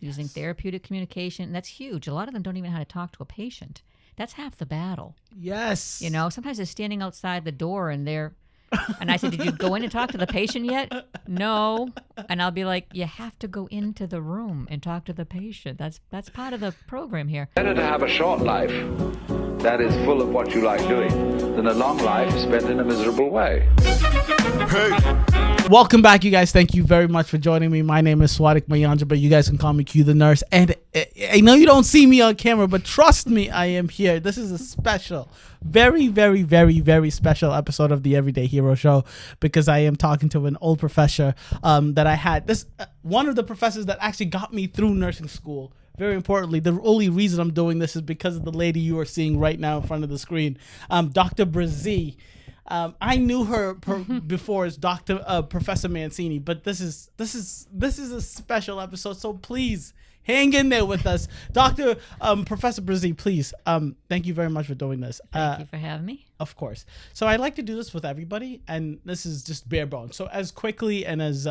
using therapeutic communication. That's huge. A lot of them don't even know how to talk to a patient. That's half the battle. Yes. You know, sometimes they're standing outside the door and and I said, did you go in and talk to the patient yet? No. And I'll be like, you have to go into the room and talk to the patient. That's part of the program here. Better to have a short life that is full of what you like doing than a long life spent in a miserable way. Hey. Welcome back, you guys. Thank you very much for joining me. My name is Swadik Mayanja, but you guys can call me Q the Nurse. And I know you don't see me on camera, but trust me, I am here. This is a special, very, very, very, very special episode of the Everyday Hero Show because I am talking to an old professor that I had. One of the professors that actually got me through nursing school. Very importantly, the only reason I'm doing this is because of the lady you are seeing right now in front of the screen, Dr. Brazee. I knew her before as Professor Mancini, but this is a special episode. So please hang in there with us, Professor Brazee. Please, thank you very much for doing this. Thank you for having me. Of course. So I like to do this with everybody, and this is just bare bones. So as quickly and as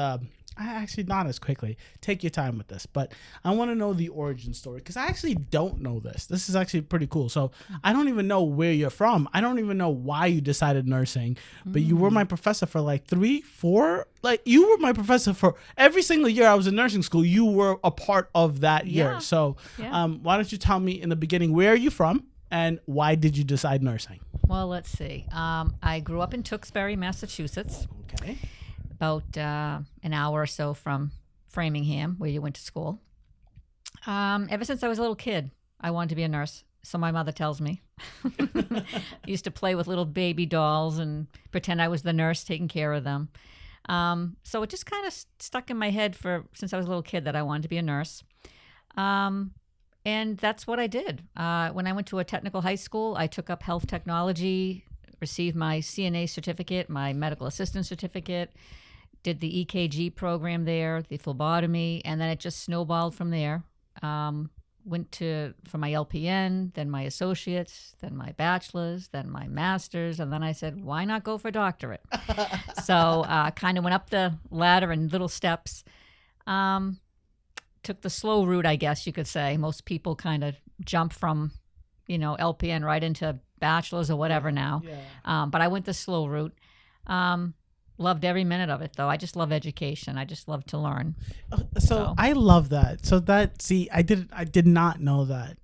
actually not as quickly. Take your time with this, but I want to know the origin story because I actually don't know this. This is actually pretty cool. So I don't even know where you're from. I don't even know why you decided nursing, but you were my professor for like 3, 4. Like you were my professor for every single year I was in nursing school. You were a part of that year. So why don't you tell me in the beginning, where are you from and why did you decide nursing? Well, let's see. I grew up in Tewksbury, Massachusetts. Okay. About an hour or so from Framingham, where you went to school. Ever since I was a little kid, I wanted to be a nurse. So my mother tells me. I used to play with little baby dolls and pretend I was the nurse taking care of them. So it just kind of stuck in my head since I was a little kid that I wanted to be a nurse. And that's what I did. When I went to a technical high school, I took up health technology, received my CNA certificate, my medical assistant certificate, did the EKG program there, the phlebotomy, and then it just snowballed from there. Went for my LPN, then my associates, then my bachelor's, then my master's, and then I said, why not go for a doctorate? So kind of went up the ladder in little steps. Took the slow route, I guess you could say. Most people kind of jump from, LPN right into bachelor's or whatever now. Yeah. But I went the slow route. Loved every minute of it, though. I just love education. I just love to learn. So I love that. So I did not know that.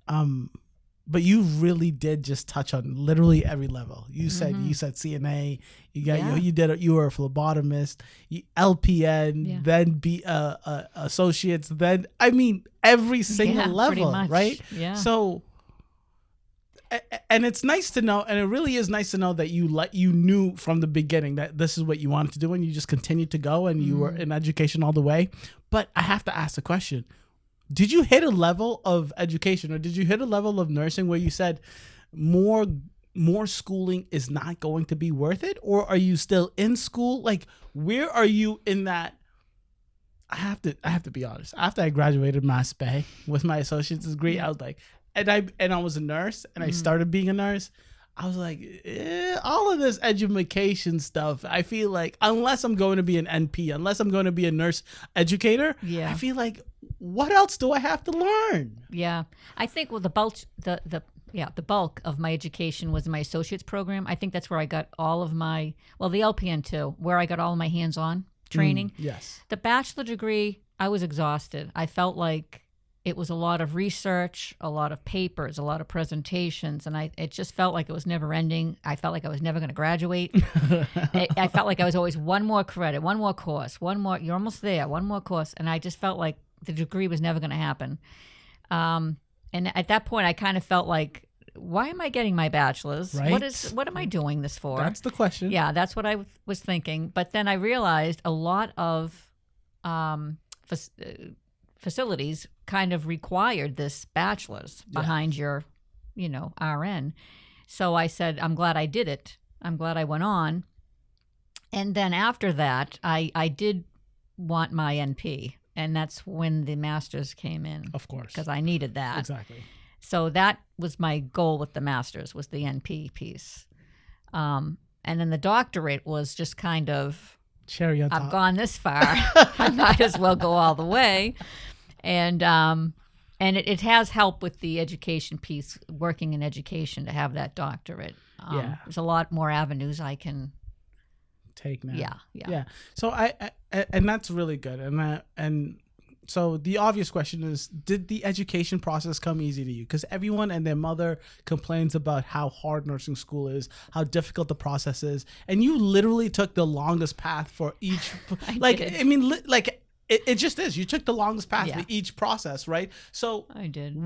But you really did just touch on literally every level. You said CNA. You were a phlebotomist, LPN, then associates. Then every single level, right? Yeah. So. And it's nice to know, and it really is nice to know that you knew from the beginning that this is what you wanted to do, and you just continued to go, and you were in education all the way. But I have to ask the question: did you hit a level of education, or did you hit a level of nursing where you said more schooling is not going to be worth it, or are you still in school? Like, where are you in that? I have to be honest. After I graduated Mass Bay with my associate's degree, I was like. And I was a nurse, and I started being a nurse. I was like, all of this education stuff, I feel like unless I'm going to be an NP, unless I'm going to be a nurse educator, I feel like what else do I have to learn? Yeah, I think the bulk of my education was my associate's program. I think that's where I got all of the LPN too, where I got all of my hands-on training. Yes. The bachelor degree, I was exhausted. I felt like it was a lot of research, a lot of papers, a lot of presentations, and it just felt like it was never ending. I felt like I was never going to graduate. I felt like I was always one more credit, one more course, you're almost there, one more course, and I just felt like the degree was never going to happen. And at that point, I kind of felt like, why am I getting my bachelor's? Right. What am I doing this for? That's the question. Yeah, that's what I was thinking. But then I realized a lot of facilities kind of required this bachelor's behind your, RN. So I said, I'm glad I did it. I'm glad I went on. And then after that, I did want my NP. And that's when the master's came in. Of course. Because I needed that. Exactly. So that was my goal with the master's, was the NP piece. And then the doctorate was just kind of, cherry on top. I've gone this far. I might as well go all the way. And it has helped with the education piece, working in education, to have that doctorate. There's a lot more avenues I can take now. Yeah. So and that's really good. And so the obvious question is, did the education process come easy to you? Because everyone and their mother complains about how hard nursing school is, how difficult the process is, and you literally took the longest path for each. It just is. You took the longest path for each process, right? So I did.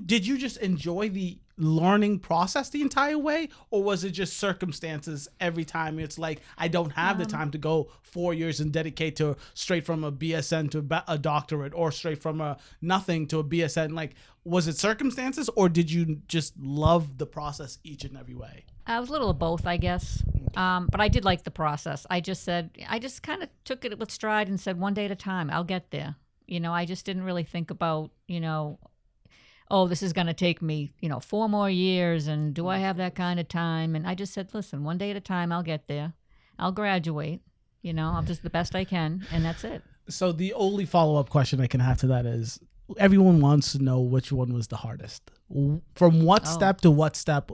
Did you just enjoy the learning process the entire way, or was it just circumstances every time? It's like, I don't have the time to go 4 years and dedicate to straight from a BSN to a doctorate, or straight from a nothing to a BSN. Like, was it circumstances, or did you just love the process each and every way? I was a little of both, I guess. But I did like the process. I just kind of took it with stride and said, one day at a time, I'll get there. I just didn't really think about, oh, this is going to take me, 4 more years, and do I have that kind of time? And I just said, listen, one day at a time, I'll get there. I'll graduate. I'll just the best I can, and that's it. So the only follow-up question I can have to that is, everyone wants to know which one was the hardest. From what step to what step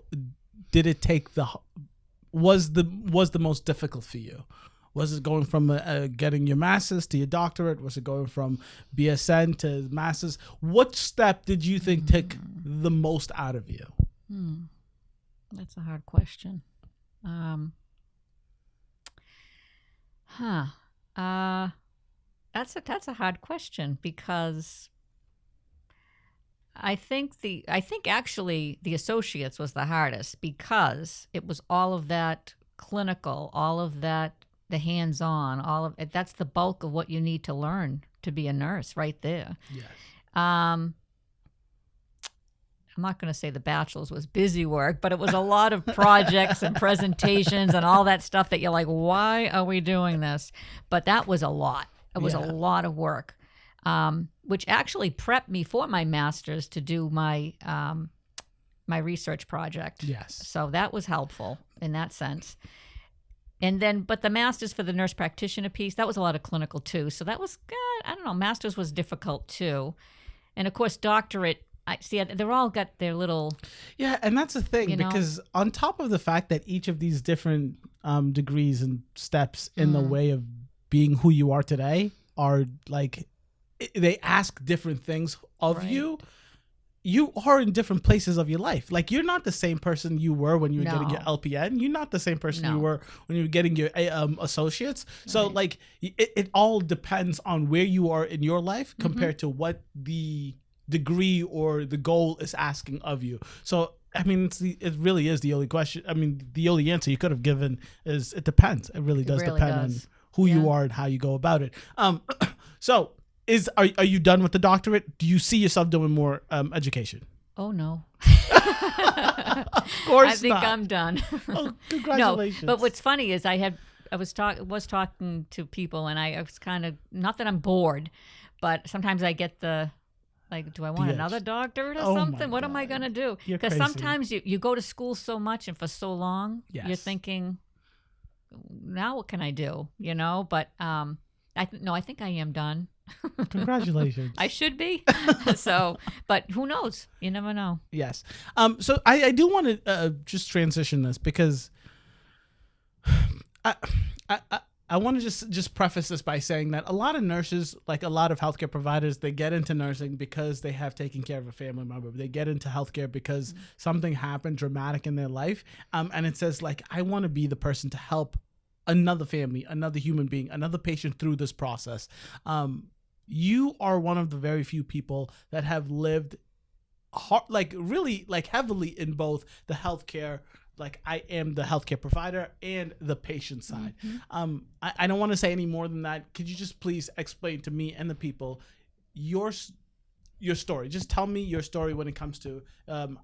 did it take was the most difficult for you? Was it going from getting your master's to your doctorate? Was it going from BSN to master's? What step did you think took the most out of you? That's a hard question. That's a hard question, because I think actually the associates was the hardest, because it was all of that clinical, all of that, the hands-on, all of it. That's the bulk of what you need to learn to be a nurse right there. Yes. I'm not going to say the bachelor's was busy work, but it was a lot of projects and presentations and all that stuff that you're like, why are we doing this? But that was a lot. It was a lot of work, which actually prepped me for my master's to do my my research project. Yes. So that was helpful in that sense. And then, but the master's for the nurse practitioner piece, that was a lot of clinical too. So that was good. I don't know. Master's was difficult too. And of course, doctorate, they're all got their little. Yeah. And that's the thing, because on top of the fact that each of these different degrees and steps in the way of being who you are today are like, they ask different things of you. You are in different places of your life. Like, you're not the same person you were when you were getting your LPN. You're not the same person you were when you were getting your associates. So like, it all depends on where you are in your life compared to what the degree or the goal is asking of you. So, I mean, it really is the only question. I mean, the only answer you could have given is it depends. It really does depend on who you are and how you go about it. So, are you done with the doctorate? Do you see yourself doing more education? Oh no. Of course I think I'm done. Oh, congratulations. No, but what's funny is I was talking to people, and I was kind of, not that I'm bored, but sometimes I get the, like, do I want another doctorate or something? What am I going to do? Because sometimes you go to school so much and for so long, you're thinking, now what can I do? But I think I am done. Congratulations. I should be. So, but who knows? You never know. Yes. So I do want to just transition this, because I want to just preface this by saying that a lot of nurses, like a lot of healthcare providers, they get into nursing because they have taken care of a family member. They get into healthcare because something happened dramatic in their life. And it says, like, I want to be the person to help another family, another human being, another patient through this process. You are one of the very few people that have lived really heavily in both the healthcare, like I am the healthcare provider, and the patient side. I don't want to say any more than that. Could you just please explain to me and the people your story? Just tell me your story when it comes to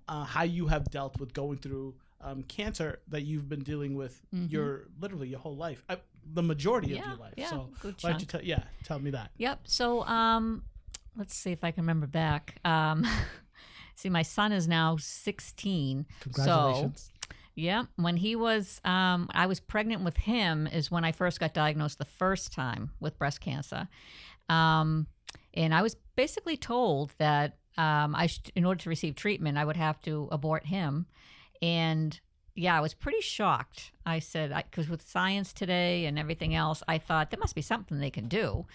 how you have dealt with going through cancer that you've been dealing with literally your whole life, the majority of your life. So why don't you tell me that? Yep. So let's see if I can remember back. See, my son is now 16. Congratulations. So, yeah, when he was, I was pregnant with him is when I first got diagnosed the first time with breast cancer. And I was basically told that in order to receive treatment, I would have to abort him. And yeah, I was pretty shocked. I said, because with science today and everything else, I thought there must be something they can do.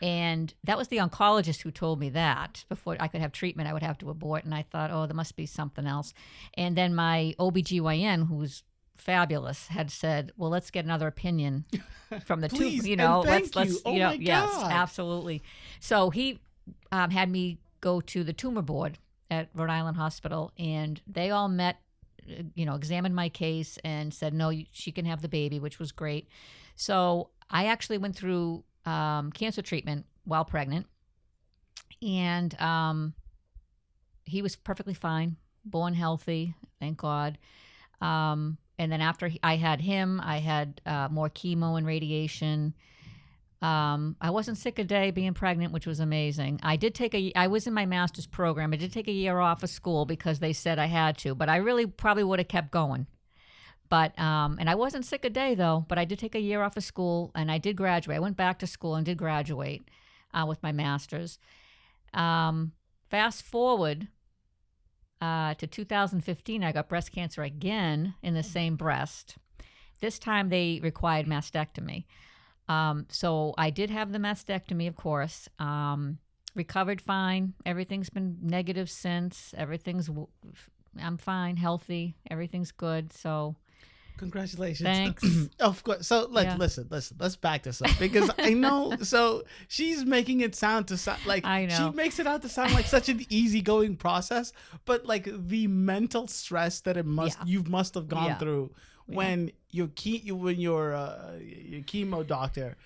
And that was the oncologist who told me that before I could have treatment, I would have to abort. And I thought, oh, there must be something else. And then my OBGYN, who's fabulous, had said, well, let's get another opinion from the Please, two, you know, and thank let's, you. you know, my yes, God. absolutely. So he had me go to the tumor board at Rhode Island Hospital, and they all met, you know, examined my case and said, no, she can have the baby, which was great. So I actually went through cancer treatment while pregnant, and he was perfectly fine, born healthy, thank God. And then after I had him, I had more chemo and radiation. I wasn't sick a day being pregnant, which was amazing. I was in my master's program. I did take a year off of school because they said I had to, but I really probably would have kept going. But, and I wasn't sick a day though, but I did take a year off of school and I did graduate. I went back to school and did graduate with my master's. Fast forward to 2015, I got breast cancer again in the same breast. This time they required mastectomy. So I did have the mastectomy, of course, recovered fine. Everything's been negative since. I'm fine, healthy. Everything's good. So Congratulations. thanks. Of course. So Yeah. listen, let's back this up because I know, so she's making it sound like, I know. she makes it out to sound like such an easygoing process, but like the mental stress that you must have gone Yeah. through when your chemo doctor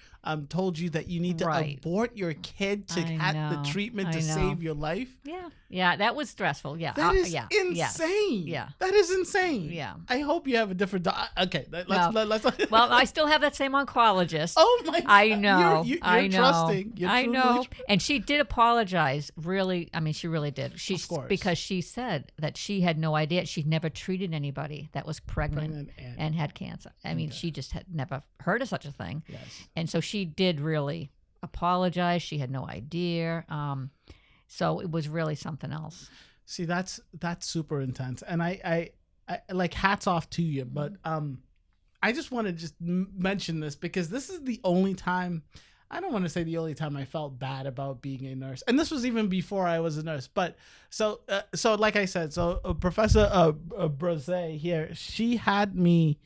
told you that you need to Right. abort your kid to I have know. the treatment to I know. save your life. Yeah, that was stressful. Yeah. That is yeah. insane. Yeah. That is insane. Yeah. I hope you have a different okay, let's Well, I still have that same oncologist. Oh my God. I know. You're I know. trusting. You're I truly know. And she did apologize. Really, I mean, she really did. Of course. Because she said that she had no idea. She'd never treated anybody that was pregnant and had cancer. I mean, she just had never heard of such a thing. Yes. And so she did really apologize. She had no idea. So it was really something else. See, that's super intense, and I like hats off to you. But I just want to just mention this because this is the only time. I don't want to say the only time I felt bad about being a nurse, and this was even before I was a nurse. But so like I said, Professor Brose here, she had me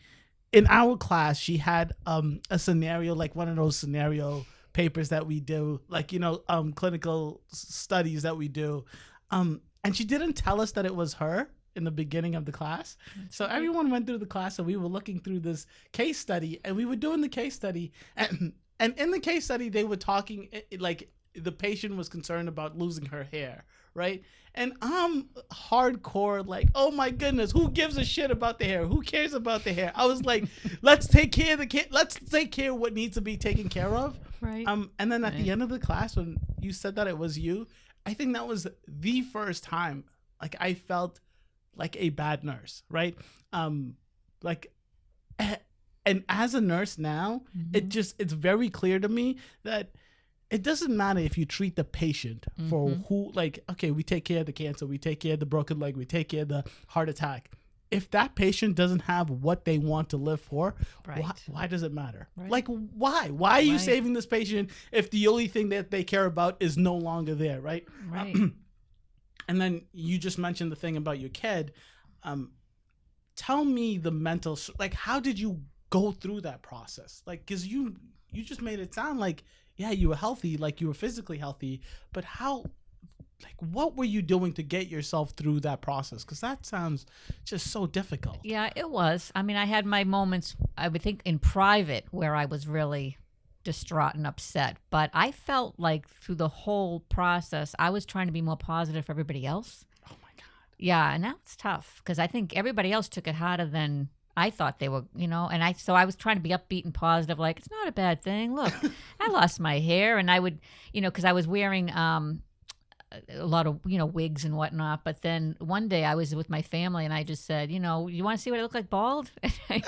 in our class. She had a scenario, like one of those scenario papers that we do, like, you know, clinical studies that we do, and she didn't tell us that it was her in the beginning of the class. So everyone went through the class and we were looking through this case study, and we were doing the case study, and in the case study they were talking like the patient was concerned about losing her hair, right? And I'm hardcore like, oh my goodness, who gives a shit about the hair? Who cares about the hair? I was like, let's take care of the kid. Let's take care of what needs to be taken care of. Right. And then at the end of the class, when you said that it was you, I think that was the first time like I felt like a bad nurse, right? Like, and as a nurse now, it's very clear to me that it doesn't matter if you treat the patient for who, like, okay, we take care of the cancer, we take care of the broken leg, we take care of the heart attack. If that patient doesn't have what they want to live for, why does it matter? Right. Like, why? Why are you saving this patient if the only thing that they care about is no longer there, right? Right. And then you just mentioned the thing about your kid. Tell me the mental, like, how did you go through that process? Like, because you just made it sound like, yeah, you were healthy, like you were physically healthy, but how, like, what were you doing to get yourself through that process? Because that sounds just so difficult. Yeah, it was. I mean, I had my moments, I would think, in private where I was really distraught and upset. But I felt like through the whole process, I was trying to be more positive for everybody else. Oh, my God. Yeah, and that's tough because I think everybody else took it harder than I thought they were, you know, and so I was trying to be upbeat and positive, like, it's not a bad thing. Look, I lost my hair, and I would, you know, because I was wearing a lot of, you know, wigs and whatnot. But then one day I was with my family and I just said, you know, you want to see what I look like bald?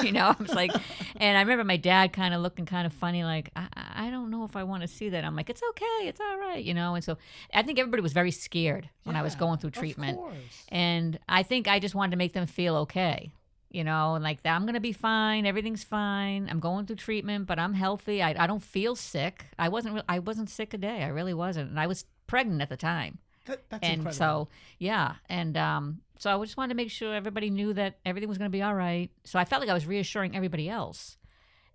You know, I was like, and I remember my dad kind of looking kind of funny, like, I don't know if I want to see that. I'm like, it's okay, it's all right, And so I think everybody was very scared when I was going through treatment. Of course. And I think I just wanted to make them feel okay. And like I'm going to be fine. Everything's fine. I'm going through treatment, but I'm healthy. I don't feel sick. I wasn't sick a day. I really wasn't. And I was pregnant at the time. That's and incredible. So, yeah. And so I just wanted to make sure everybody knew that everything was going to be all right. So I felt like I was reassuring everybody else.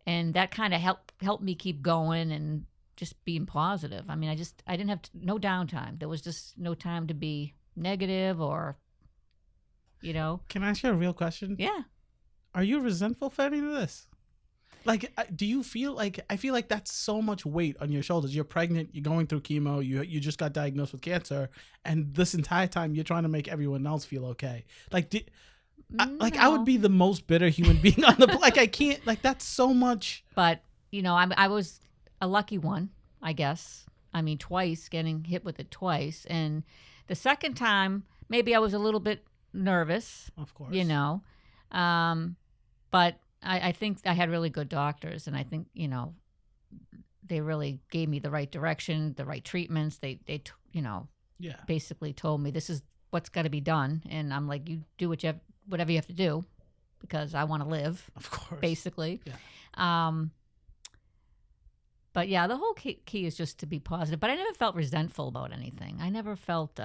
And that kind of helped me keep going and just being positive. I mean, I didn't have no downtime. There was just no time to be negative or, Can I ask you a real question? Yeah. Are you resentful for any of this? Like, do you feel like, I feel like that's so much weight on your shoulders. You're pregnant, you're going through chemo, you just got diagnosed with cancer, and this entire time you're trying to make everyone else feel okay. Like, I would be the most bitter human being on the, like, I can't, like, that's so much. But, I was a lucky one, I guess. I mean, getting hit with it twice. And the second time, maybe I was a little bit nervous. Of course. But I think I had really good doctors, and I think, they really gave me the right direction, the right treatments. They basically told me this is what's got to be done. And I'm like, you do whatever you have to do because I want to live. Of course. Basically. Yeah. But yeah, the whole key is just to be positive. But I never felt resentful about anything. I never felt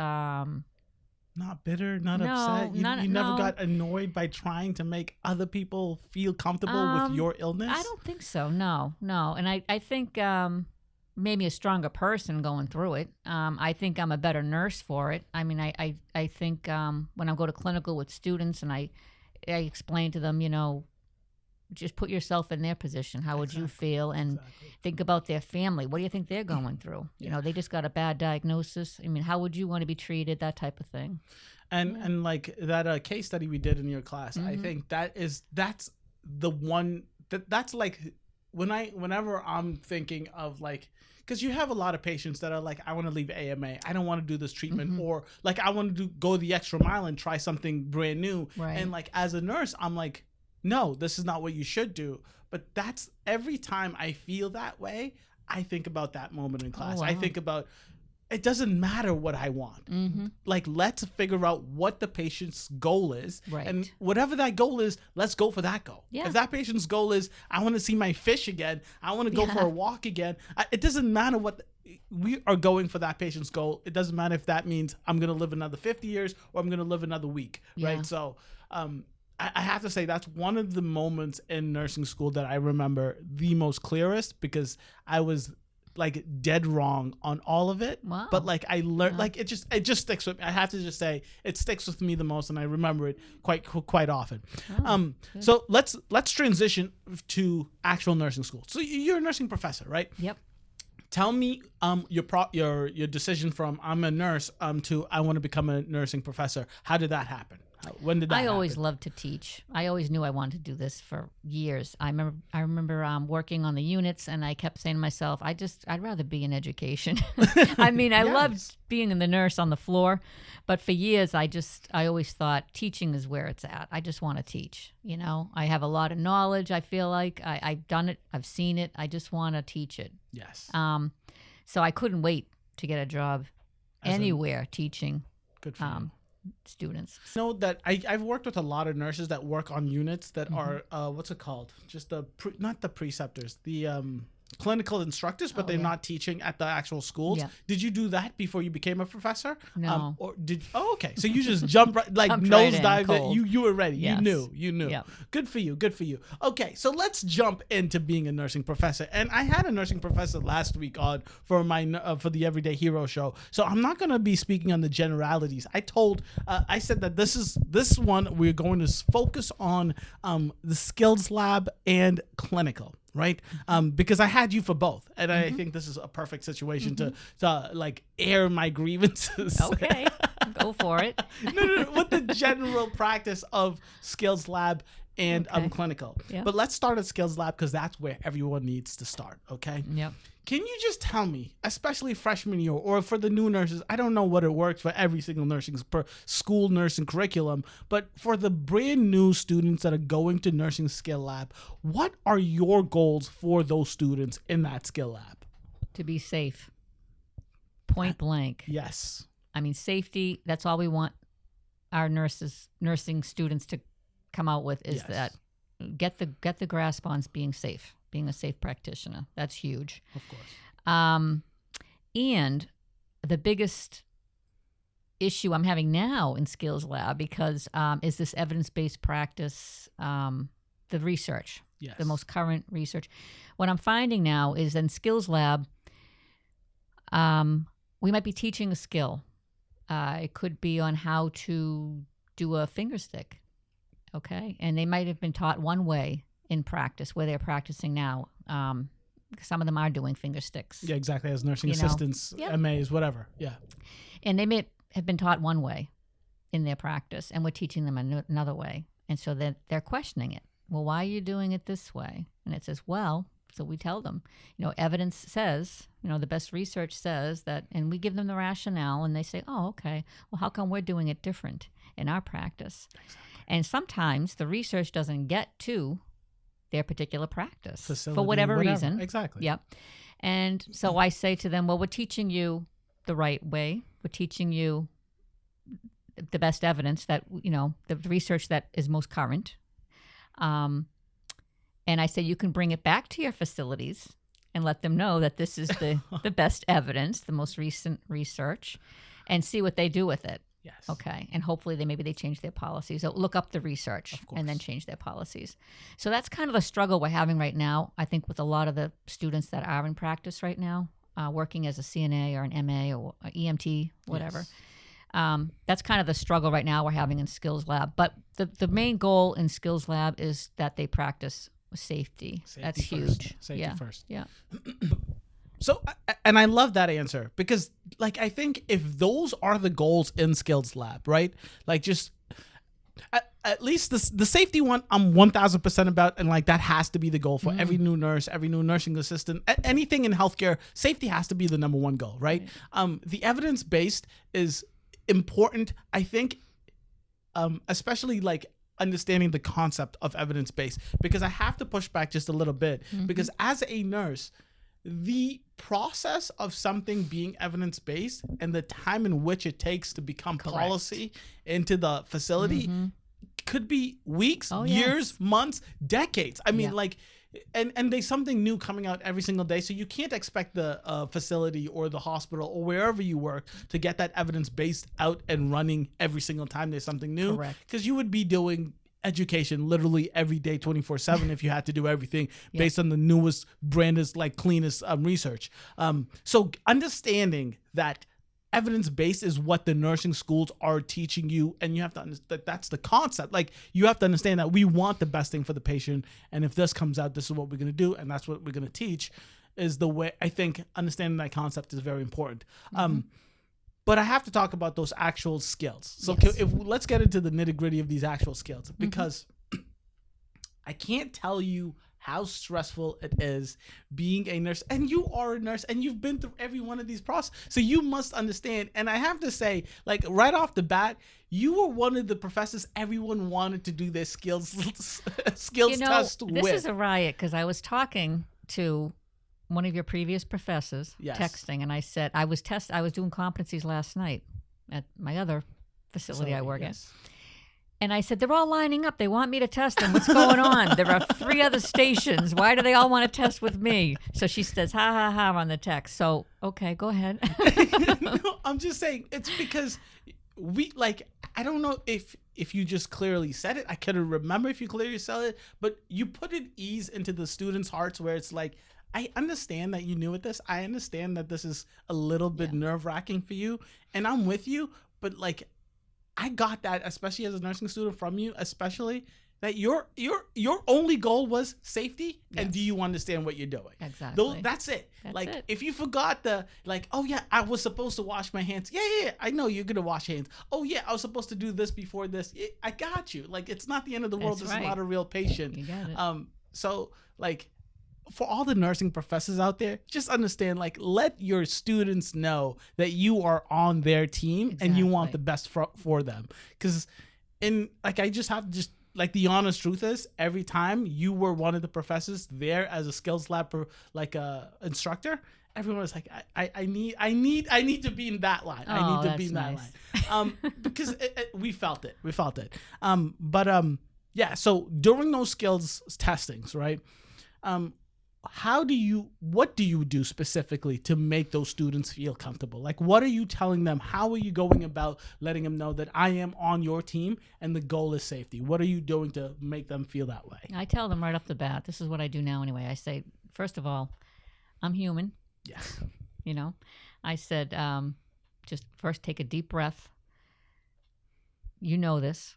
not bitter, not upset. You never got annoyed by trying to make other people feel comfortable with your illness? I don't think so. No. And I think made me a stronger person going through it. I think I'm a better nurse for it. I mean, I think when I go to clinical with students and I explain to them, just put yourself in their position. How would you feel? And think about their family. What do you think they're going through? They just got a bad diagnosis. I mean, how would you want to be treated? That type of thing. And like that case study we did in your class, I think that's the one that's like whenever I'm thinking of like, because you have a lot of patients that are like, I want to leave AMA. I don't want to do this treatment, or like I want to go the extra mile and try something brand new. Right. And like as a nurse, I'm like, no, this is not what you should do. But that's every time I feel that way, I think about that moment in class. Oh, wow. I think about, it doesn't matter what I want. Like, let's figure out what the patient's goal is. Right. And whatever that goal is, let's go for that goal. Yeah. If that patient's goal is, I want to see my fish again, I want to go for a walk again, it doesn't matter what we are going for that patient's goal. It doesn't matter if that means I'm going to live another 50 years or I'm going to live another week. Yeah. Right. So, I have to say that's one of the moments in nursing school that I remember the most clearest, because I was like dead wrong on all of it. Wow. But like I learned, like it just sticks with me. I have to just say it sticks with me the most, and I remember it quite often. So let's transition to actual nursing school. So you're a nursing professor, right? Yep. Tell me your decision from I'm a nurse to I want to become a nursing professor. How did that happen? When did that happen? I always loved to teach. I always knew I wanted to do this for years. I remember working on the units, and I kept saying to myself, I'd rather be in education. I mean, I loved being in the nurse on the floor, but for years I always thought teaching is where it's at. I just want to teach. I have a lot of knowledge. I feel like I've done it. I've seen it. I just want to teach it. Yes. So I couldn't wait to get a job anywhere teaching. Good for you. Students. Know that I've worked with a lot of nurses that work on units that are what's it called? Just not the preceptors, the clinical instructors, but they're not teaching at the actual schools. Yeah. Did you do that before you became a professor? No. Okay. So you just jumped right, like nosedive that you were ready. Yes. You knew. Yep. Good for you. Okay. So let's jump into being a nursing professor. And I had a nursing professor last week on for for the Everyday Hero show. So I'm not going to be speaking on the generalities. I said that this one we're going to focus on the skills lab and clinical. Right, because I had you for both, and I think this is a perfect situation to like air my grievances. Okay, go for it. No, with the general practice of skills lab and clinical. Yep. But let's start at skills lab because that's where everyone needs to start. Okay. Yep. Can you just tell me, especially freshman year or for the new nurses, I don't know what it works for every single school nursing curriculum, but for the brand new students that are going to nursing skill lab, what are your goals for those students in that skill lab? to be safe. Point blank. Yes. I mean, safety, that's all we want our nursing students to come out with is that get the grasp on being safe, being a safe practitioner. That's huge. Of course. And the biggest issue I'm having now in Skills Lab because is this evidence-based practice, the research, the most current research. What I'm finding now is in Skills Lab, we might be teaching a skill. It could be on how to do a finger stick, okay? And they might have been taught one way in practice where they're practicing now. Some of them are doing finger sticks. Yeah, exactly. As nursing assistants, MAs, whatever. Yeah. And they may have been taught one way in their practice, and we're teaching them another way. And so they're questioning it. Well, why are you doing it this way? And it says, well, so we tell them, evidence says, the best research says that, and we give them the rationale, and they say, oh, okay, well, how come we're doing it different in our practice? Exactly. And sometimes the research doesn't get to their particular practice facility, for whatever reason. Exactly. Yep. And so I say to them, well, we're teaching you the right way. We're teaching you the best evidence that, the research that is most current. And I say you can bring it back to your facilities and let them know that this is the best evidence, the most recent research, and see what they do with it. Yes. Okay. And hopefully they change their policies. So look up the research and then change their policies. So that's kind of the struggle we're having right now, I think, with a lot of the students that are in practice right now, working as a CNA or an MA or EMT, whatever. Yes. That's kind of the struggle right now we're having in Skills Lab. But the main goal in Skills Lab is that they practice safety. That's first. Huge. Safety first. Yeah. So, and I love that answer because, I think if those are the goals in Skills Lab, right? Just at least the safety one, I'm 1,000% about, and that has to be the goal for every new nurse, every new nursing assistant, anything in healthcare. Safety has to be the number one goal, right? The evidence based is important, I think, especially understanding the concept of evidence based, because I have to push back just a little bit because as a nurse, the process of something being evidence-based and the time in which it takes to become policy into the facility could be weeks, years, months, decades. I mean, and there's something new coming out every single day. So you can't expect the facility or the hospital or wherever you work to get that evidence-based out and running every single time there's something new. Correct. Because you would be doing education literally every day 24/7 if you had to do everything based on the newest, brandest, cleanest research. So understanding that evidence-based is what the nursing schools are teaching you, and you have to understand that's the concept. You have to understand that we want the best thing for the patient, and if this comes out, this is what we're going to do, and that's what we're going to teach, is the way. I think understanding that concept is very important. But I have to talk about those actual skills. So let's get into the nitty-gritty of these actual skills, because I can't tell you how stressful it is being a nurse. And you are a nurse, and you've been through every one of these processes. So you must understand. And I have to say, right off the bat, you were one of the professors everyone wanted to do their skills test with. This is a riot, because I was talking to one of your previous professors, texting, and I said I was doing competencies last night at my other facility I work at, and I said they're all lining up. They want me to test them. What's going on? There are 3 other stations. Why do they all want to test with me? So she says, "Ha ha ha" on the text. So okay, go ahead. No, I'm just saying it's because we I don't know if you just clearly said it. I couldn't remember if you clearly said it, but you put an ease into the students' hearts where it's I understand that you knew at this. I understand that this is a little bit nerve-wracking for you, and I'm with you. But I got that, especially as a nursing student from you, especially that your only goal was safety, and do you understand what you're doing? Exactly. That's it. That's it. If you forgot oh yeah, I was supposed to wash my hands. Yeah, I know you're gonna wash hands. Oh yeah, I was supposed to do this before this. I got you. It's not the end of the world. This is not a real patient. You got it. So for all the nursing professors out there, just understand, let your students know that you are on their team and you want the best for them. Because I just have to the honest truth is, every time you were one of the professors there as a skills lab instructor, everyone was like, I need to be in that line. I need to be in that line. Because we felt it. Yeah. So during those skills testings, right? What do you do specifically to make those students feel comfortable? Like, what are you telling them? How are you going about letting them know that I am on your team and the goal is safety? What are you doing to make them feel that way? I tell them right off the bat, this is what I do now anyway. I say, first of all, I'm human. Yes. You know, I said, just first take a deep breath. You know this.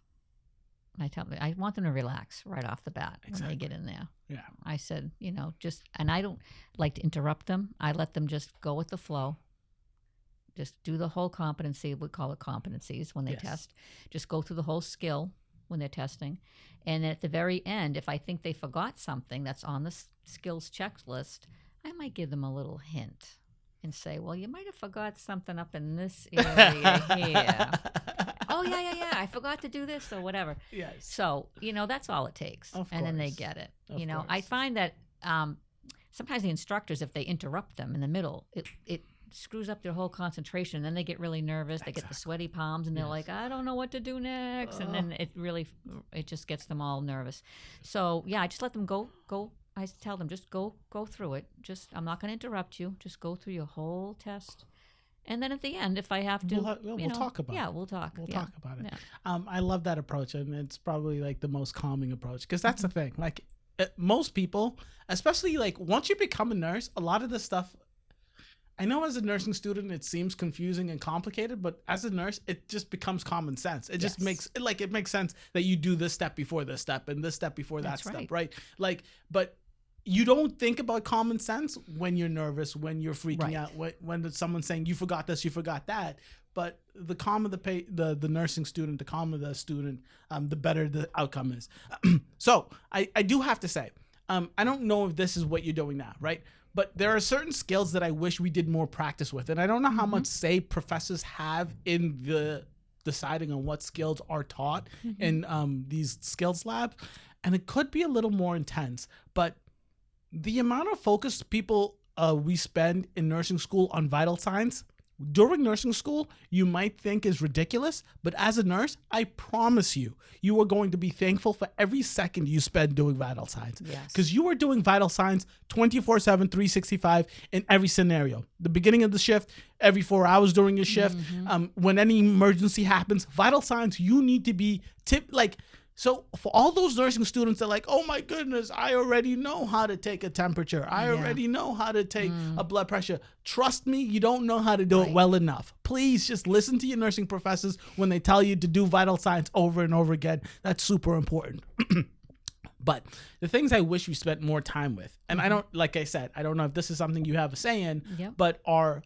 I want them to relax right off the bat when they get in there. Yeah. I said, and I don't like to interrupt them. I let them just go with the flow. Just do the whole competency. We call it competencies when they test. Just go through the whole skill when they're testing. And at the very end, if I think they forgot something that's on the skills checklist, I might give them a little hint and say, well, you might have forgot something up in this area here. Oh, yeah, I forgot to do this or whatever. Yes. So, that's all it takes. And then they get it. Of course. I find that sometimes the instructors, if they interrupt them in the middle, it screws up their whole concentration. Then they get really nervous. They get the sweaty palms and they're like, I don't know what to do next. And then it just gets them all nervous. So, yeah, I just let them go. I tell them, just go through it. I'm not going to interrupt you. Just go through your whole test. And then at the end, if I have to, we'll talk about it. Yeah, we'll talk. We'll talk about it. Yeah. I love that approach, and it's probably like the most calming approach, because that's the thing. Like most people, especially like once you become a nurse, a lot of this stuff, I know as a nursing student, it seems confusing and complicated, but as a nurse, it just becomes common sense. It just makes sense that you do this step before this step and this step before that step, right? Like, but you don't think about common sense when you're nervous, when you're freaking out, when someone's saying you forgot this, you forgot that. But the calmer the nursing student, the calmer the student, the better the outcome is. So I do have to say, I don't know if this is what you're doing now, right? But there are certain skills that I wish we did more practice with, and I don't know how much say professors have in the deciding on what skills are taught in these skills labs, and it could be a little more intense, but the amount of focus we spend in nursing school on vital signs during nursing school, you might think is ridiculous, but as a nurse, I promise you are going to be thankful for every second you spend doing vital signs. Yes. Because you are doing vital signs 24/7, 365 in every scenario. The beginning of the shift, every 4 hours during your shift, when any emergency happens, vital signs, you need to be so for all those nursing students that are like, oh my goodness, I already know how to take a temperature. I already know how to take a blood pressure. Trust me, you don't know how to do it well enough. Please just listen to your nursing professors when they tell you to do vital signs over and over again. That's super important. But the things I wish we spent more time with, and I don't, like I said, I don't know if this is something you have a say in, but are,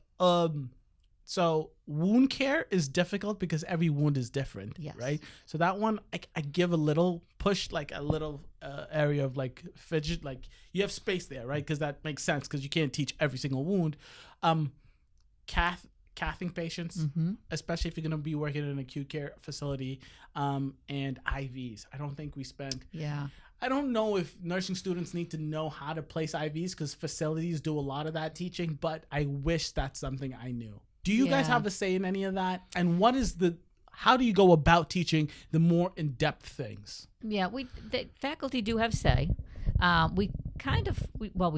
so wound care is difficult because every wound is different, right? So that one, I give a little push, like a little area of like fidget, like you have space there, right? Because that makes sense because you can't teach every single wound. Cathing patients, especially if you're going to be working in an acute care facility, and IVs. I don't think we spend... I don't know if nursing students need to know how to place IVs because facilities do a lot of that teaching, but I wish that's something I knew. Do you guys have a say in any of that? And how do you go about teaching the more in-depth things? Yeah, the faculty do have say. We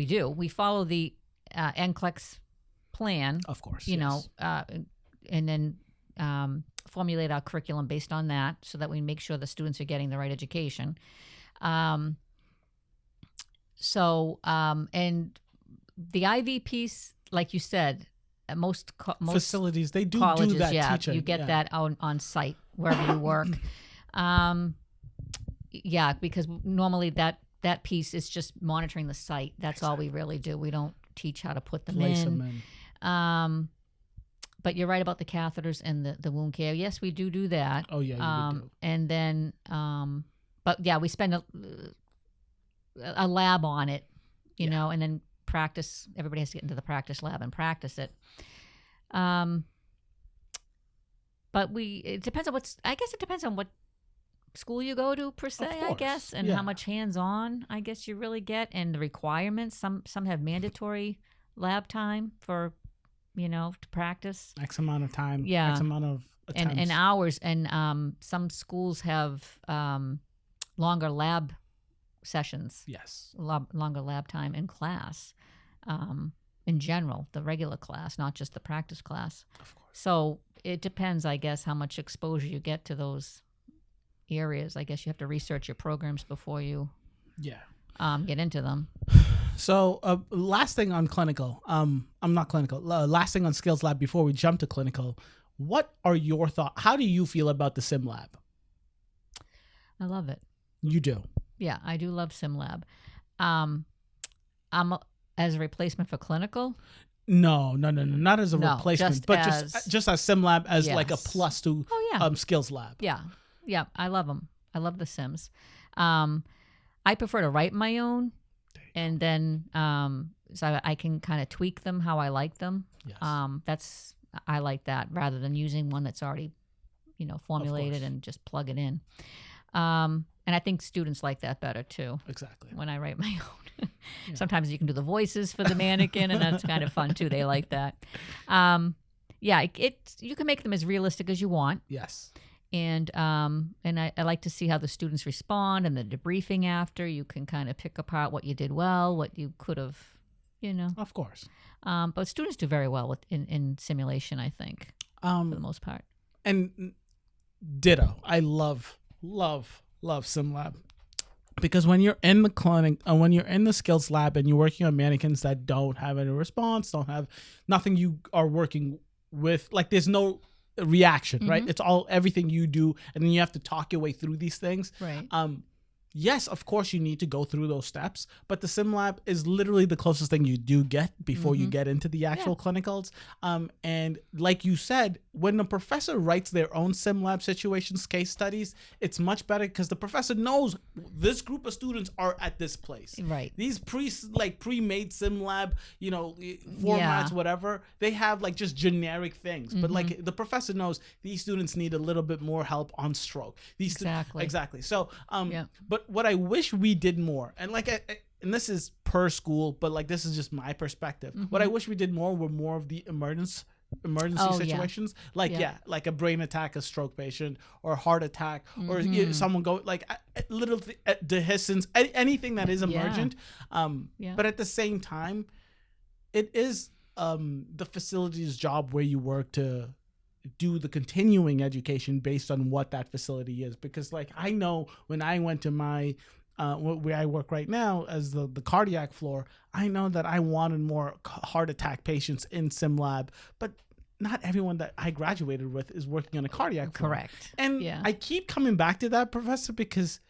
do. We follow the NCLEX plan. Of course, know, and then formulate our curriculum based on that so that we make sure the students are getting the right education. And the IV piece, like you said, most facilities, they do colleges, do that teaching. You get that on site wherever you work. Because normally that piece is just monitoring the site. That's all we really do. We don't teach how to put them in. But you're right about the catheters and the wound care. Yes, we do that. Oh yeah. You do. And then, we spend a lab on it, you know, and then practice. Everybody has to get into the practice lab and practice it. But it depends on it depends on what school you go to per se, I guess, and how much hands-on I guess you really get, and the requirements. Some have mandatory lab time for, to practice. X amount of time. Yeah. X amount of attempts. And hours. And some schools have longer lab sessions. Yes. Longer lab time in class. In general, the regular class, not just the practice class. Of course. So it depends, I guess, how much exposure you get to those areas. I guess you have to research your programs before you get into them. So last thing on clinical, last thing on skills lab before we jump to clinical, what are your thoughts? How do you feel about the sim lab? I love it. You do? Yeah, I do love sim lab. I'm as a replacement for clinical. No, not as a replacement, but just as sim lab as like a plus to skills lab. Yeah, I love them. I love the sims. I prefer to write my own, and then so I can kind of tweak them how I like them. Yes. I like that rather than using one that's already, formulated and just plug it in. And I think students like that better too. Exactly. When I write my own. Sometimes you can do the voices for the mannequin, and that's kind of fun too. They like that. You can make them as realistic as you want. Yes. And I like to see how the students respond and the debriefing after. You can kind of pick apart what you did well, what you could have, Of course. But students do very well in simulation, I think, for the most part. And ditto. I love SimLab. Because when you're in the clinic, when you're in the skills lab and you're working on mannequins that don't have any response, don't have nothing you are working with, like there's no reaction, right? It's all everything you do, and then you have to talk your way through these things. Right. Yes, of course you need to go through those steps, but the sim lab is literally the closest thing you do get before you get into the actual clinicals. And like you said, when the professor writes their own sim lab situations, case studies, it's much better because the professor knows this group of students are at this place. Right. These pre-made sim lab, formats, whatever, they have like just generic things. But like the professor knows these students need a little bit more help on stroke. Exactly. So, but what I wish we did more, and and this is per school, but like this is just my perspective. What I wish we did more were more of the emergency situations, like a brain attack, a stroke patient, or a heart attack, or someone go like little dehiscence, anything that is emergent. But at the same time, it is the facility's job where you work to do the continuing education based on what that facility is. Because like I know when I went to my where I work right now as the cardiac floor, I know that I wanted more heart attack patients in sim lab, but not everyone that I graduated with is working on a cardiac floor. Correct. And I keep coming back to that, Professor, because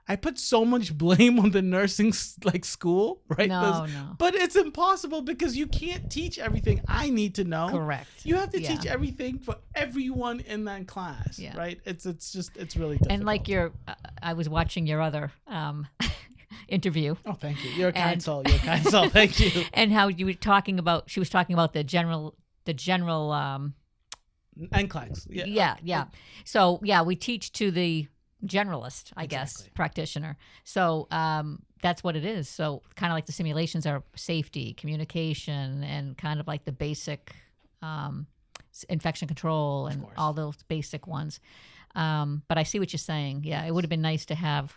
I put so much blame on the nursing school, right? No. But it's impossible because you can't teach everything I need to know. Correct. You have to teach everything for everyone in that class, right? It's really difficult. And like I was watching your other interview. Oh, thank you. You're a kind soul. Thank you. And how she was talking about the general NCLEX. Yeah. So we teach to the generalist, I guess, practitioner. So that's what it is. So kind of like the simulations are safety, communication, and kind of like the basic infection control and all those basic ones. But I see what you're saying. Yeah, it would have been nice to have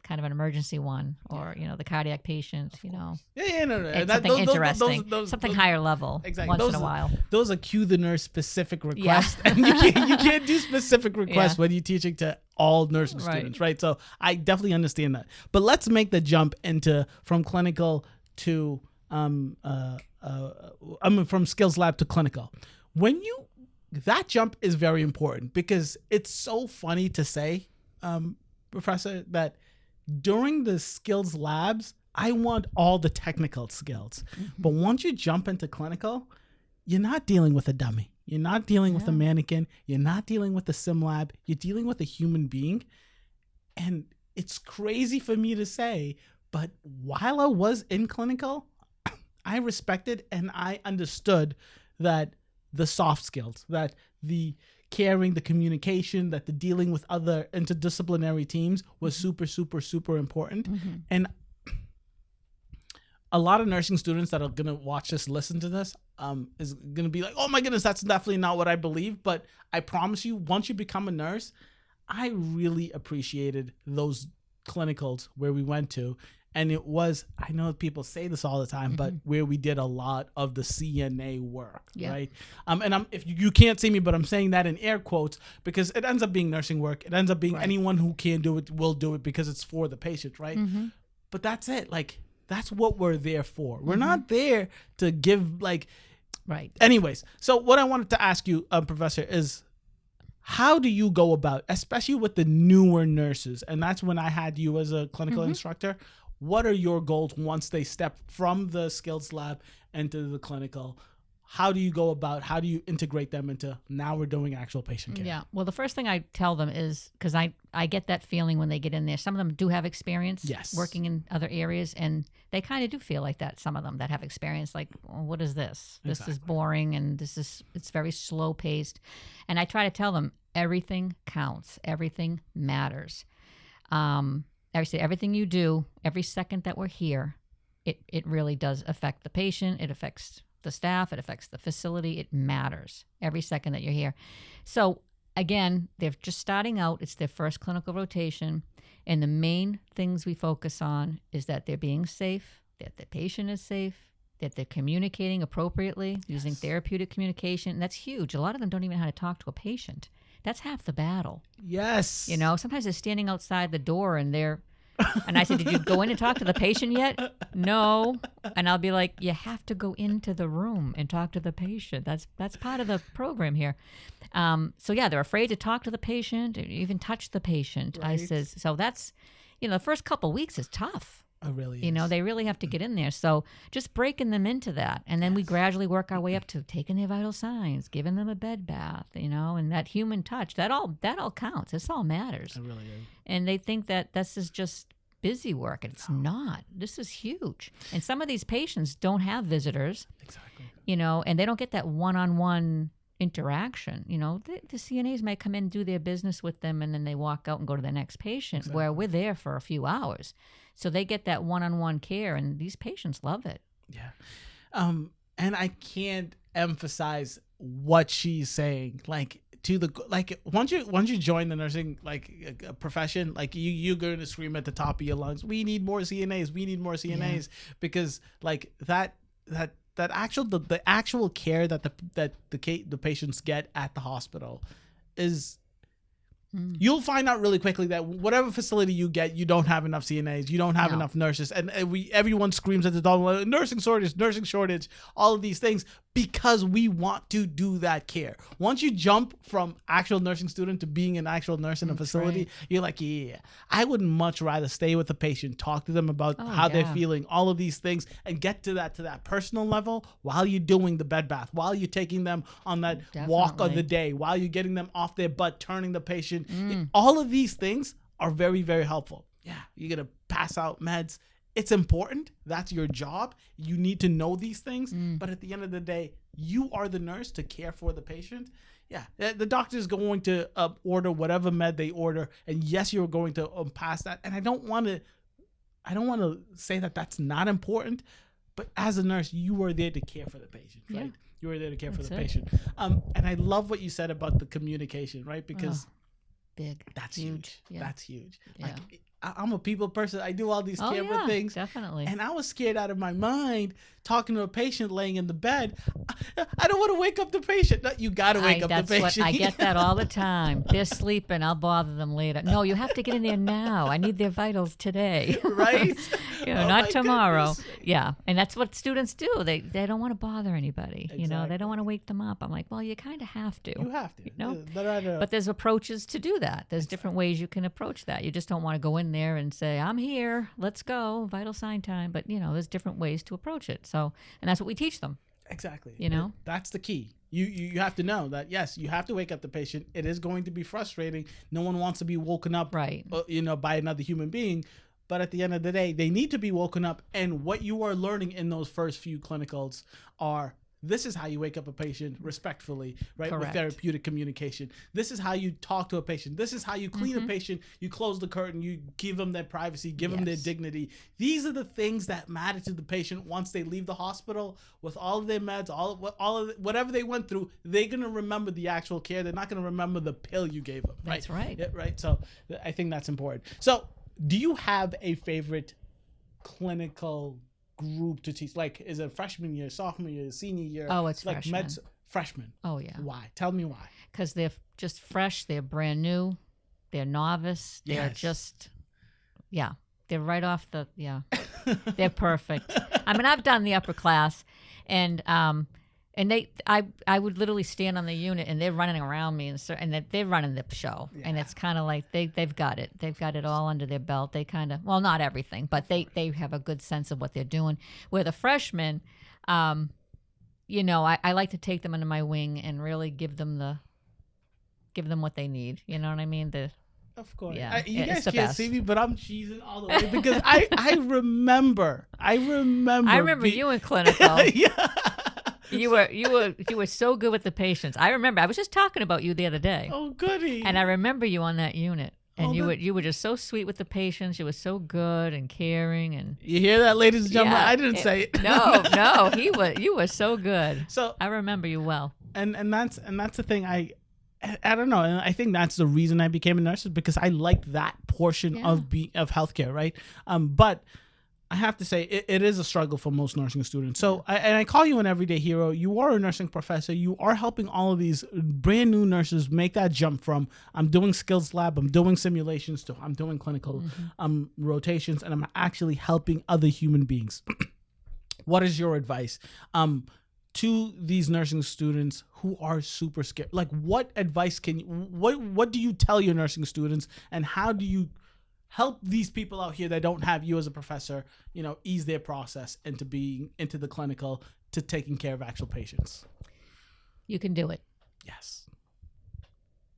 kind of an emergency one, or the cardiac patient, no. And something interesting, something higher level. Exactly. Once in a while. Those are cue the nurse specific requests, and you can't do specific requests when you're teaching to all nursing students, right? So I definitely understand that. But let's make the jump from clinical to from skills lab to clinical. That jump is very important because it's so funny to say, Professor, that during the skills labs, I want all the technical skills. But once you jump into clinical, you're not dealing with a dummy. You're not dealing with a mannequin. You're not dealing with a sim lab. You're dealing with a human being. And it's crazy for me to say, but while I was in clinical, I respected and I understood that the soft skills, that the caring, the communication, that the dealing with other interdisciplinary teams was super, super, super important. And a lot of nursing students that are going to watch this, listen to this, is going to be like, oh my goodness, that's definitely not what I believe. But I promise you, once you become a nurse, I really appreciated those clinicals where we went to. And it was, I know people say this all the time, but where we did a lot of the CNA work, right? And if you can't see me, but I'm saying that in air quotes because it ends up being nursing work. It ends up being anyone who can do it will do it because it's for the patient, right? But that's it. Like, that's what we're there for. We're not there to give Right. Anyways, so what I wanted to ask you, Professor, is how do you go about, especially with the newer nurses, and that's when I had you as a clinical instructor, what are your goals once they step from the skills lab into the clinical? How do you go about, how do you integrate them into now we're doing actual patient care? Yeah. Well, the first thing I tell them is, because I get that feeling when they get in there. Some of them do have experience working in other areas, and they kind of do feel like that. Some of them that have experience, like, well, what is this? This is boring, and it's very slow paced. And I try to tell them everything counts. Everything matters. Everything you do, every second that we're here, it really does affect the patient. It affects the staff. It affects the facility. It matters every second that you're here. So again, they're just starting out. It's their first clinical rotation. And the main things we focus on is that they're being safe, that the patient is safe, that they're communicating appropriately, using therapeutic communication. And that's huge. A lot of them don't even know how to talk to a patient. That's half the battle. Yes. You know, sometimes they're standing outside the door and and I said, did you go in and talk to the patient yet? No. And I'll be like, you have to go into the room and talk to the patient. That's part of the program here. So yeah, they're afraid to talk to the patient, or even touch the patient. Right. I says, so that's, the first couple of weeks is tough. It really is. They really have to get in there. So just breaking them into that. And then we gradually work our way up to taking their vital signs, giving them a bed bath, and that human touch, that all counts. This all matters. It really is. And they think that this is just busy work. And it's not. This is huge. And some of these patients don't have visitors. Exactly. And they don't get that one-on-one interaction. The CNAs might come in and do their business with them, and then they walk out and go to the next patient, where we're there for a few hours. So they get that one-on-one care, and these patients love it. Yeah. And I can't emphasize what she's saying. Once you join the nursing profession, you're going to scream at the top of your lungs, we need more CNAs, we need more CNAs, because the actual care that the patients get at the hospital is, you'll find out really quickly that whatever facility you get, you don't have enough CNAs, you don't have enough nurses, and everyone screams at the top, nursing shortage, all of these things, because we want to do that care. Once you jump from actual nursing student to being an actual nurse in a facility, you're like, I would much rather stay with the patient, talk to them about how they're feeling, all of these things, and get to that personal level while you're doing the bed bath, while you're taking them on that walk of the day, while you're getting them off their butt, turning the patient. All of these things are very, very helpful. Yeah, you're going to pass out meds. It's important. That's your job. You need to know these things. But at the end of the day, you are the nurse to care for the patient. Yeah, the doctor is going to order whatever med they order, and yes, you're going to pass that. And I don't want to say that that's not important, but as a nurse, you are there to care for the patient, right? Yeah. You are there to care for the patient. And I love what you said about the communication, right? Because big, that's huge. Yeah. That's huge. Yeah. I'm a people person. I do all these camera things. Definitely. And I was scared out of my mind talking to a patient laying in the bed. I don't want to wake up the patient. No, you got to wake up the patient. I get that all the time. They're sleeping. I'll bother them later. No, you have to get in there now. I need their vitals today. Right? Not tomorrow. Goodness. Yeah. And that's what students do. They don't want to bother anybody. Exactly. They don't want to wake them up. I'm like, well, you kind of have to. You have to. But there's approaches to do that. There's different ways you can approach that. You just don't want to go in there and say, I'm here, let's go, vital sign time. But, there's different ways to approach it. So, and that's what we teach them. Exactly. That's the key. You have to know that, yes, you have to wake up the patient. It is going to be frustrating. No one wants to be woken up, right? By another human being. But at the end of the day, they need to be woken up. And what you are learning in those first few clinicals are This is how you wake up a patient respectfully, right? Correct. With therapeutic communication. This is how you talk to a patient. This is how you clean a patient. You close the curtain. You give them their privacy. Give them their dignity. These are the things that matter to the patient once they leave the hospital with all of their meds, whatever they went through. They're gonna remember the actual care. They're not gonna remember the pill you gave them. Right? That's right. Yeah, right. So I think that's important. So do you have a favorite clinical group to teach? Like, is it freshman year, sophomore year, senior year? Oh, it's like freshman. Freshman. Oh, yeah. Why? Tell me why. Because they're just fresh. They're brand new. They're novice. They're just, they're right off the, they're perfect. I mean, I've done the upper class, and I would literally stand on the unit, and they're running around me, and they're running the show, and it's kind of like they've got it. They've got it all under their belt. They kind of, well, not everything, but they have a good sense of what they're doing. Where the freshmen, you know, I like to take them under my wing and really give them what they need. You know what I mean? Of course. Yeah, You guys the can't best. see me, but I'm cheesing all the way because I remember you in clinical. Yeah. You were so good with the patients. I remember. I was just talking about you the other day. Oh, goody. And I remember you on that unit. And Oh, you were just so sweet with the patients. You were so good and caring, and You hear that, ladies and gentlemen? I didn't say it. No, you were so good. So I remember you well. and that's the thing. I don't know, and I think that's the reason I became a nurse, is because I like that portion of healthcare, right? But I have to say it is a struggle for most nursing students. So I call you an everyday hero. You are a nursing professor. You are helping all of these brand new nurses make that jump from I'm doing skills lab, I'm doing simulations, to I'm doing clinical rotations, and I'm actually helping other human beings. What is your advice to these nursing students who are super scared? Like, what advice what do you tell your nursing students, and how do you help these people out here that don't have you as a professor, you know, ease their process into being into the clinical to taking care of actual patients? You can do it. Yes.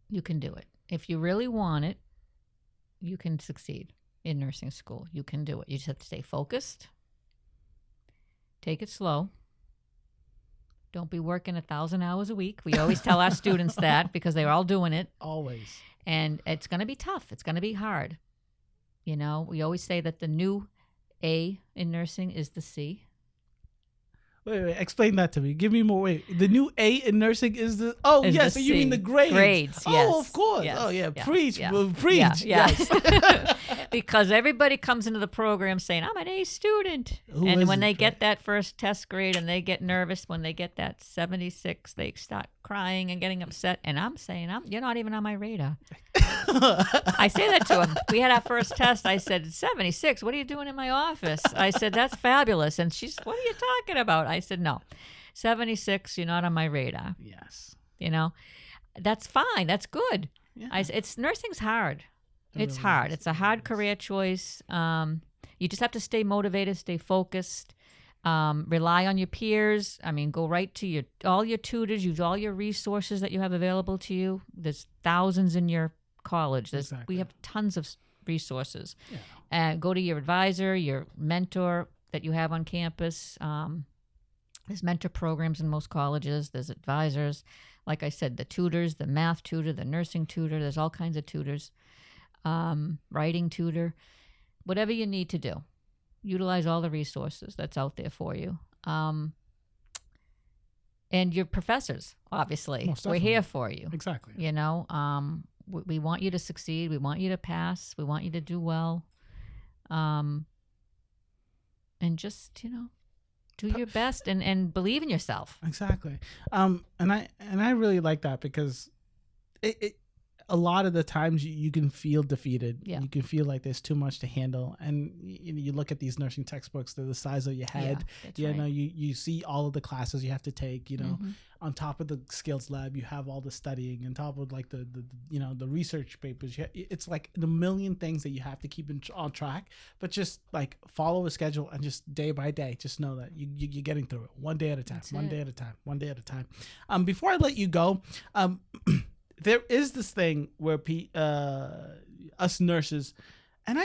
You can do it. If you really want it, you can succeed in nursing school. You can do it. You just have to stay focused. Take it slow. Don't be working 1,000 hours a week. We always tell our students that because they're all doing it. Always. And it's going to be tough. It's going to be hard. You know, we always say that the new A in nursing is the C. Wait, explain that to me. Give me more. Wait, the new A in nursing is the... Oh, Is yes, the so you mean C. the grades. Grades, Oh, yes. of course. Yes, Oh, yeah. yeah, Preach. yeah. Well, preach. Yeah. Yes. Because everybody comes into the program saying, I'm an A student. And when they get that first test grade and they get nervous, when they get that 76, they start crying and getting upset. And I'm saying, you're not even on my radar. I say that to them. We had our first test. I said, 76, what are you doing in my office? I said, that's fabulous. And she's, what are you talking about? I said, no, 76, you're not on my radar. Yes. You know, that's fine. That's good. Yeah. It's nursing's hard. It's really hard. is. It's a hard career choice. You just have to stay motivated, stay focused, rely on your peers. I mean, go right to all your tutors, use all your resources that you have available to you. There's thousands in your college. We have tons of resources. Yeah. Go to your advisor, your mentor that you have on campus. There's mentor programs in most colleges. There's advisors. Like I said, the tutors, the math tutor, the nursing tutor. There's all kinds of tutors. Writing tutor. Whatever you need to do. Utilize all the resources that's out there for you. And your professors, obviously. We're here for you. Exactly. You know, we want you to succeed. We want you to pass. We want you to do well. And just, you know, do your best and believe in yourself. Exactly. And I really like that because it a lot of the times you can feel defeated. Yeah. You can feel like there's too much to handle. And you look at these nursing textbooks, they're the size of your head. Yeah, know, you see all of the classes you have to take, you know, on top of the skills lab, you have all the studying, on top of like the you know, the research papers. It's like the million things that you have to keep on track, but just like follow a schedule and just day by day, just know that you're getting through it one day at a time, one day at a time. Before I let you go, there is this thing where us nurses, and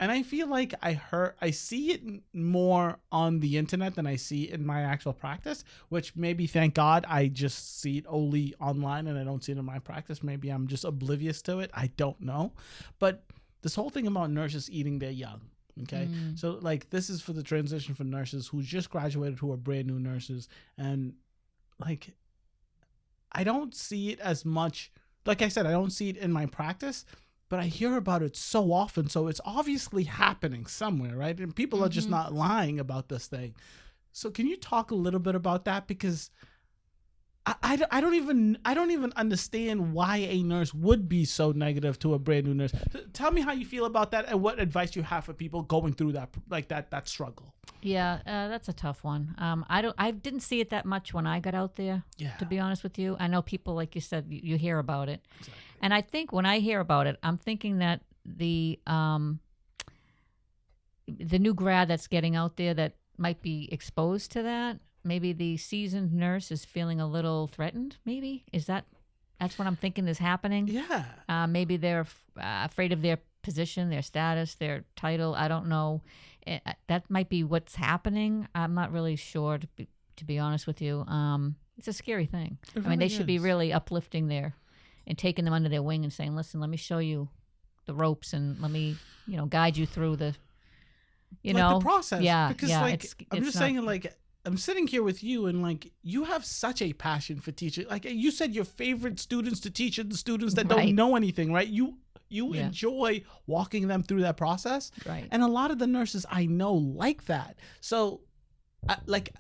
And I feel like I see it more on the internet than I see in my actual practice, which maybe, thank God, I just see it only online and I don't see it in my practice. Maybe I'm just oblivious to it. I don't know. But this whole thing about nurses eating their young. Okay. So like, this is for the transition for nurses who just graduated, who are brand new nurses. And like, I don't see it as much. Like I said, I don't see it in my practice, but I hear about it so often. So it's obviously happening somewhere, right? And people are just not lying about this thing. So can you talk a little bit about that? Because I don't even understand why a nurse would be so negative to a brand new nurse. Tell me how you feel about that and what advice you have for people going through that struggle. Yeah, that's a tough one. I didn't see it that much when I got out there. Yeah. To be honest with you, I know people, like you said, you hear about it, exactly. And I think when I hear about it, I'm thinking that the new grad that's getting out there that might be exposed to that, maybe the seasoned nurse is feeling a little threatened. Maybe that's what I'm thinking is happening. Yeah. Maybe they're afraid of their position, their status, their title. I don't know. That might be what's happening. I'm not really sure, to be honest with you. It's a scary thing. I mean, they should be really uplifting and taking them under their wing and saying, listen, let me show you the ropes and let me, guide you through the, the process. Yeah. Because I'm just saying, like, I'm sitting here with you and like, you have such a passion for teaching. Like you said, your favorite students to teach are the students that don't know anything, right? You enjoy walking them through that process. Right. And a lot of the nurses I know like that. So like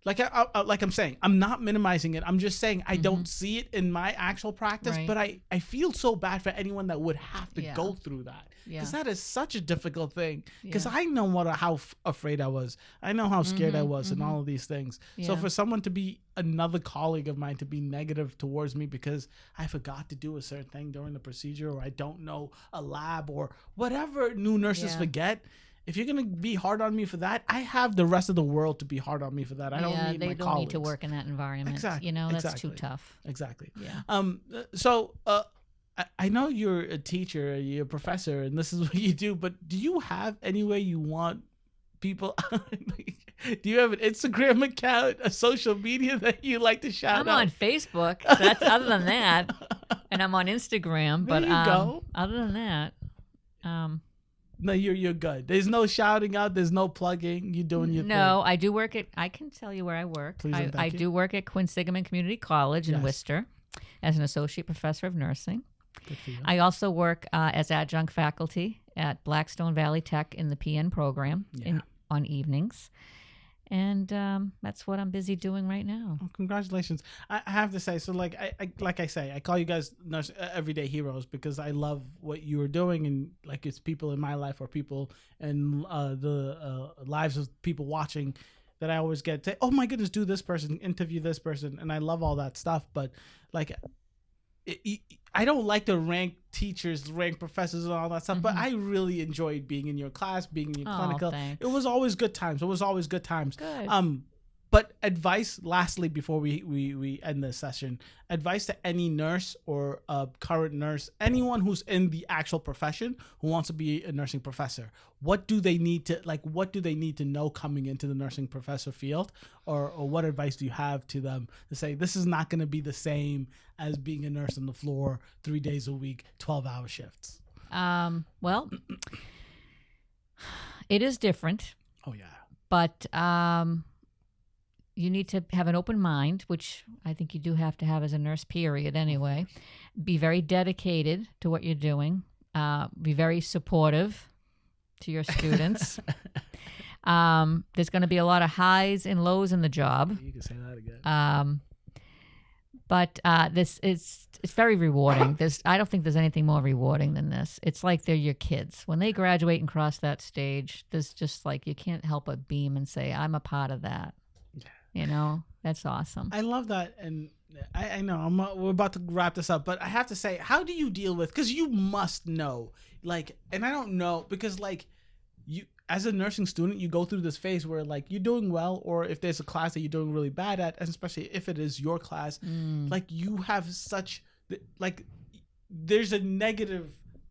I'm saying, I'm not minimizing it. I'm just saying I don't see it in my actual practice, but I feel so bad for anyone that would have to go through that. Because that is such a difficult thing. Because I know how afraid I was. I know how scared I was and all of these things. Yeah. So for someone to be, another colleague of mine, to be negative towards me because I forgot to do a certain thing during the procedure, or I don't know a lab, or whatever new nurses forget. If you're going to be hard on me for that, I have the rest of the world to be hard on me for that. I don't need my colleagues. They don't need to work in that environment. Exactly. That's too tough. Exactly. Yeah. So I know you're a teacher, you're a professor, and this is what you do, but do you have any way you want people... Do you have an Instagram account, a social media that you like to shout out? I'm on Facebook. That's other than that. And I'm on Instagram. There you go. Other than that... No, you're good. There's no shouting out. There's no plugging. You're doing your thing. No, I do work at... I can tell you where I work. Please and thank you. I do work at Quinsigamond Community College in Worcester as an associate professor of nursing. Good for you. I also work as adjunct faculty at Blackstone Valley Tech in the PN program on evenings. And that's what I'm busy doing right now. Oh, congratulations. I have to say, so like I say, I call you guys everyday heroes because I love what you are doing, and like it's people in my life or people in the lives of people watching that I always get to say, oh my goodness, do this person, interview this person, and I love all that stuff. But like, I don't like to rank teachers, rank professors, and all that stuff, but I really enjoyed being in your class, being in your clinical. Thanks. It was always good times. Good. But advice, lastly, before we end this session, advice to any nurse or current nurse, anyone who's in the actual profession who wants to be a nursing professor. What do they need to know coming into the nursing professor field, or what advice do you have to them to say this is not going to be the same as being a nurse on the floor 3 days a week, 12-hour shifts? Well, it is different. Oh yeah. But you need to have an open mind, which I think you do have to have as a nurse, period, anyway. Be very dedicated to what you're doing. Be very supportive to your students. There's going to be a lot of highs and lows in the job. You can say that again. But it's very rewarding. I don't think there's anything more rewarding than this. It's like they're your kids. When they graduate and cross that stage, there's just like, you can't help but beam and say, I'm a part of that. That's awesome. I love that. And I know we're about to wrap this up, but I have to say, how do you deal with, because you must know, like, and I don't know, because like you, as a nursing student, you go through this phase where like you're doing well, or if there's a class that you're doing really bad at, and especially if it is your class, like you have such, like there's a negative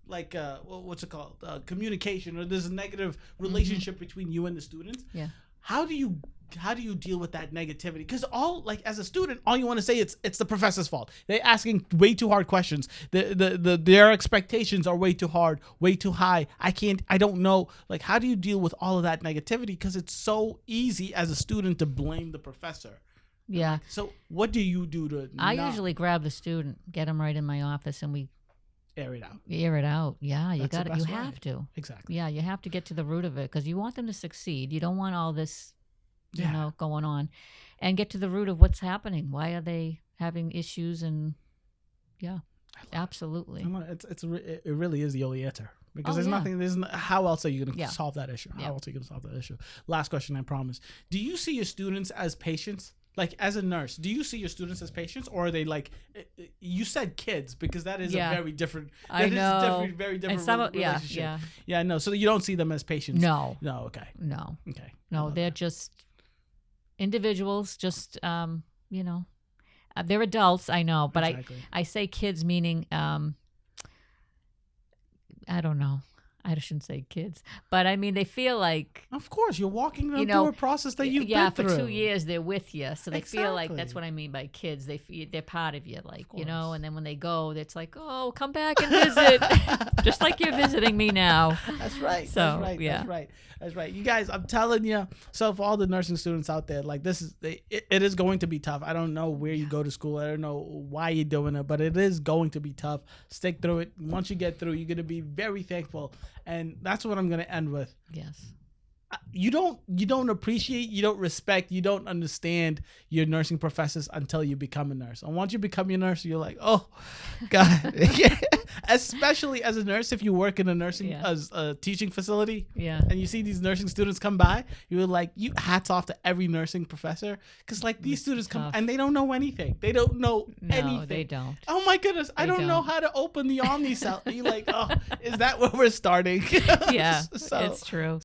what's it called, communication, or there's a negative relationship between you and the students. Yeah. How do you deal with that negativity? Because as a student, all you want to say it's the professor's fault. They're asking way too hard questions. Their expectations are way too hard, way too high. I don't know. Like, how do you deal with all of that negativity? Because it's so easy as a student to blame the professor. Yeah. So what do you do to? I usually grab the student, get him right in my office, and we air it out. Air it out. Yeah, you got it. You have to. Exactly. Yeah, you have to get to the root of it because you want them to succeed. You don't want all this, you know, going on, and get to the root of what's happening. Why are they having issues? And absolutely. It really is the only answer. Because there's nothing. How else are you going to solve that issue? How else are you going to solve that issue? Last question, I promise. Do you see your students as patients? Like, as a nurse, do you see your students as patients, or are they like? You said kids, because that is a very different. I know. Very different relationship. Yeah. Yeah, no. So you don't see them as patients. No. No. Okay. No. Okay. No, they're just individuals. Just you know, they're adults. I know, but I say kids meaning I don't know. I shouldn't say kids, but I mean, they feel like... Of course, you're walking them through a process that you've been through. For 2 years, they're with you. So they feel like, that's what I mean by kids. They're part of you, like, you know, and then when they go, it's like, oh, come back and visit. Just like you're visiting me now. That's right. So, That's right. You guys, I'm telling you, so for all the nursing students out there, like, it is going to be tough. I don't know where you go to school. I don't know why you're doing it, but it is going to be tough. Stick through it. Once you get through, you're going to be very thankful. And that's what I'm going to end with. Yes. You don't appreciate, you don't respect, you don't understand your nursing professors until you become a nurse. And once you become a nurse, you're like, oh, God. Especially as a nurse, if you work in a nursing as a teaching facility, and you see these nursing students come by, you're like, hats off to every nursing professor, because like these students come and they don't know anything. They don't know anything. No, they don't. Oh my goodness, I don't know how to open the Omni cell. You're like, oh, is that where we're starting? Yeah, it's true.